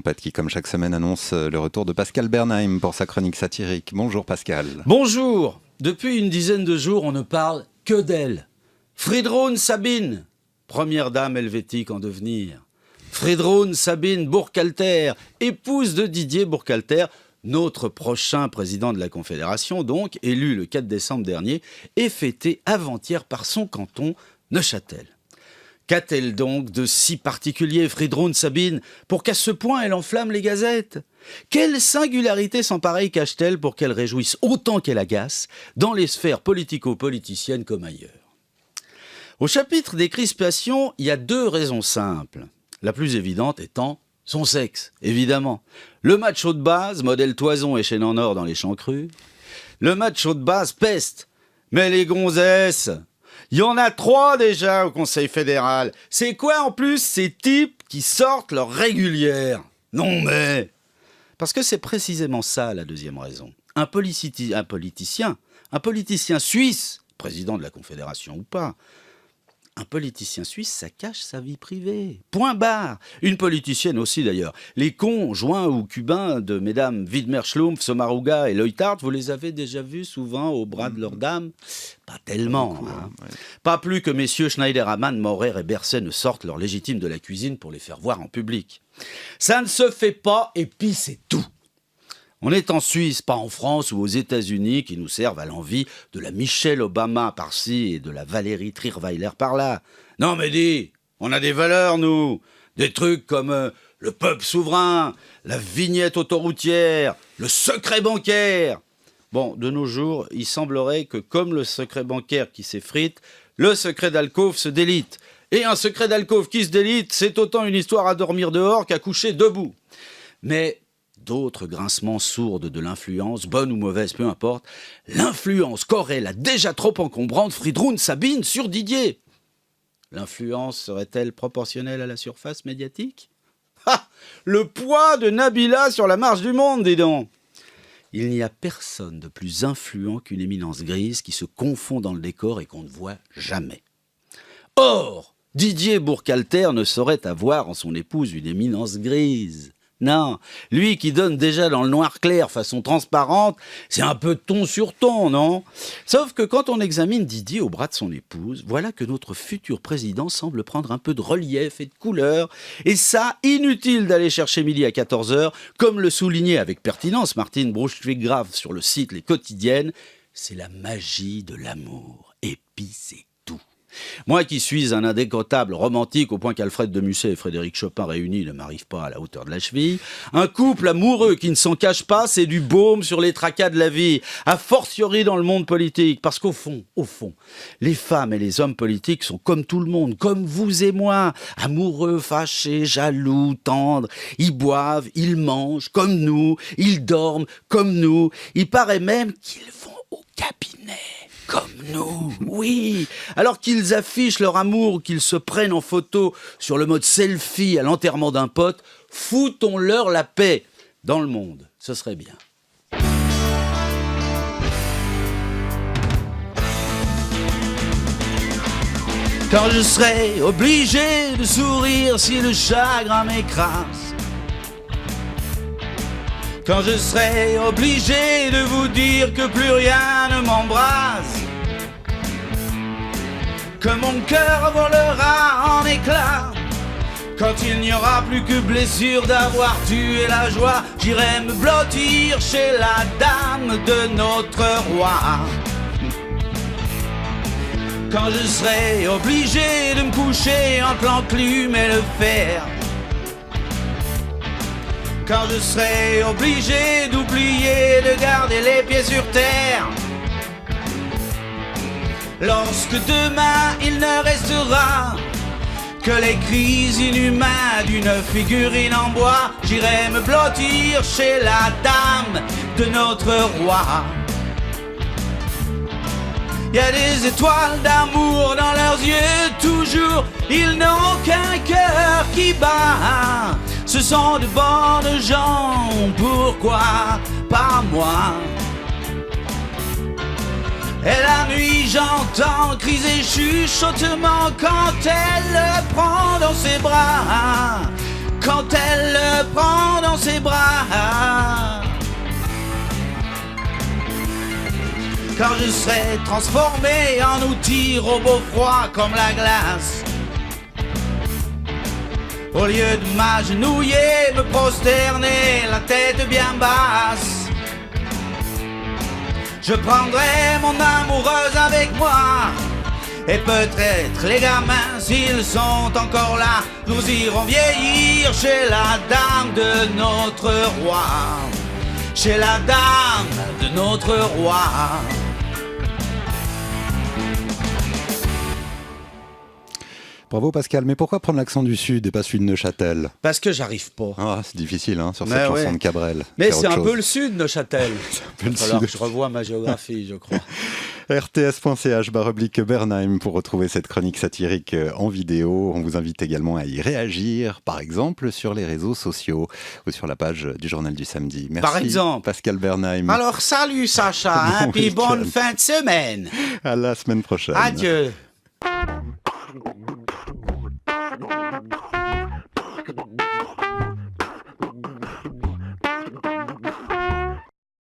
Trompette qui, comme chaque semaine, annonce le retour de Pascal Bernheim pour sa chronique satirique. Bonjour Pascal. Bonjour. Depuis une dizaine de jours, on ne parle que d'elle. Fridrun Sabine, première dame helvétique en devenir. Fridrun Sabine Burkhalter, épouse de Didier Burkhalter, notre prochain président de la Confédération, donc, élu le 4 décembre dernier, et fêté avant-hier par son canton, Neuchâtel. Qu'a-t-elle donc de si particulier, Fridrun Sabine, pour qu'à ce point elle enflamme les gazettes ? Quelle singularité sans pareille cache-t-elle pour qu'elle réjouisse autant qu'elle agace dans les sphères politico-politiciennes comme ailleurs ? Au chapitre des crispations, il y a deux raisons simples. La plus évidente étant son sexe, évidemment. Le macho de base, modèle Toison et chaîne en or dans les champs crus. Le macho de base peste. Mais les gonzesses, il y en a 3 déjà au Conseil fédéral. C'est quoi en plus ces types qui sortent leur régulière ? Non mais... Parce que c'est précisément ça la deuxième raison. Un politicien suisse, président de la Confédération ou pas, un politicien suisse, ça cache sa vie privée. Point barre. Une politicienne aussi d'ailleurs. Les conjoints ou cubains de mesdames Widmer Schlumpf, Sommaruga et Leuthard, vous les avez déjà vus souvent au bras de leurs dames ? Pas tellement. Ouais. Pas plus que messieurs Schneiderman, Maurer et Berset ne sortent leurs légitimes de la cuisine pour les faire voir en public. Ça ne se fait pas et puis c'est tout. On est en Suisse, pas en France ou aux États-Unis qui nous servent à l'envi de la Michelle Obama par-ci et de la Valérie Trierweiler par-là. Non mais dis, on a des valeurs nous, des trucs comme le peuple souverain, la vignette autoroutière, le secret bancaire. Bon, de nos jours, il semblerait que comme le secret bancaire qui s'effrite, le secret d'alcôve se délite. Et un secret d'alcôve qui se délite, c'est autant une histoire à dormir dehors qu'à coucher debout. Mais... d'autres grincements sourdes de l'influence, bonne ou mauvaise, peu importe, l'influence qu'aurait la déjà trop encombrante Fridrun Sabine sur Didier. L'influence serait-elle proportionnelle à la surface médiatique ? Ah, le poids de Nabila sur la marche du monde, dis donc ! Il n'y a personne de plus influent qu'une éminence grise qui se confond dans le décor et qu'on ne voit jamais. Or, Didier Burkhalter ne saurait avoir en son épouse une éminence grise. Non, lui qui donne déjà dans le noir clair façon transparente, c'est un peu ton sur ton, non ? Sauf que quand on examine Didier au bras de son épouse, voilà que notre futur président semble prendre un peu de relief et de couleur. Et ça, inutile d'aller chercher midi à 14h, comme le soulignait avec pertinence Martine Bruchwig-Graf sur le site Les Quotidiennes, c'est la magie de l'amour. Et puis c'est tout. Moi qui suis un indécrottable romantique au point qu'Alfred de Musset et Frédéric Chopin réunis ne m'arrivent pas à la hauteur de la cheville, un couple amoureux qui ne s'en cache pas, c'est du baume sur les tracas de la vie, a fortiori dans le monde politique, parce qu'au fond, les femmes et les hommes politiques sont comme tout le monde, comme vous et moi, amoureux, fâchés, jaloux, tendres, ils boivent, ils mangent comme nous, ils dorment comme nous, il paraît même qu'ils vont au cabinet. Comme nous, oui. Alors qu'ils affichent leur amour ou qu'ils se prennent en photo sur le mode selfie à l'enterrement d'un pote, foutons-leur la paix. Dans le monde, ce serait bien. Quand je serai obligé de sourire si le chagrin m'écrase, quand je serai obligé de vous dire que plus rien ne m'embrase, que mon cœur volera en éclats, quand il n'y aura plus que blessure d'avoir tué la joie, j'irai me blottir chez la dame de notre roi. Quand je serai obligé de me coucher entre l'enclume et le fer, quand je serai obligé d'oublier de garder les pieds sur terre, lorsque demain il ne restera que les cris inhumains d'une figurine en bois, j'irai me blottir chez la dame de notre roi. Il y a des étoiles d'amour dans leurs yeux toujours, ils n'ont qu'un cœur qui bat. Ce sont de bonnes gens, pourquoi pas moi? Et la nuit j'entends cris et chuchotements quand elle le prend dans ses bras. quand elle le prend dans ses bras. Quand je serai transformé en outil robot froid comme la glace, au lieu de m'agenouiller, me prosterner, la tête bien basse, je prendrai mon amoureuse avec moi. Et peut-être les gamins, s'ils sont encore là, nous irons vieillir chez la dame de notre roi. Chez la dame de notre roi. Bravo Pascal, mais pourquoi prendre l'accent du Sud et pas celui de Neuchâtel? Parce que j'arrive pas. Ah, c'est difficile sur Mais cette ouais. chanson de Cabrel. Mais Faire c'est autre un chose. peu le Sud, Neuchâtel. peu le Il va falloir Sud. que je revoie ma géographie, je crois. rts.ch/rubrique Bernheim pour retrouver cette chronique satirique en vidéo. On vous invite également à y réagir, par exemple sur les réseaux sociaux ou sur la page du Journal du Samedi. Merci Par exemple. Pascal Bernheim. Alors salut Sacha, Bon puis bonne week-end. fin de semaine. À la semaine prochaine. Adieu.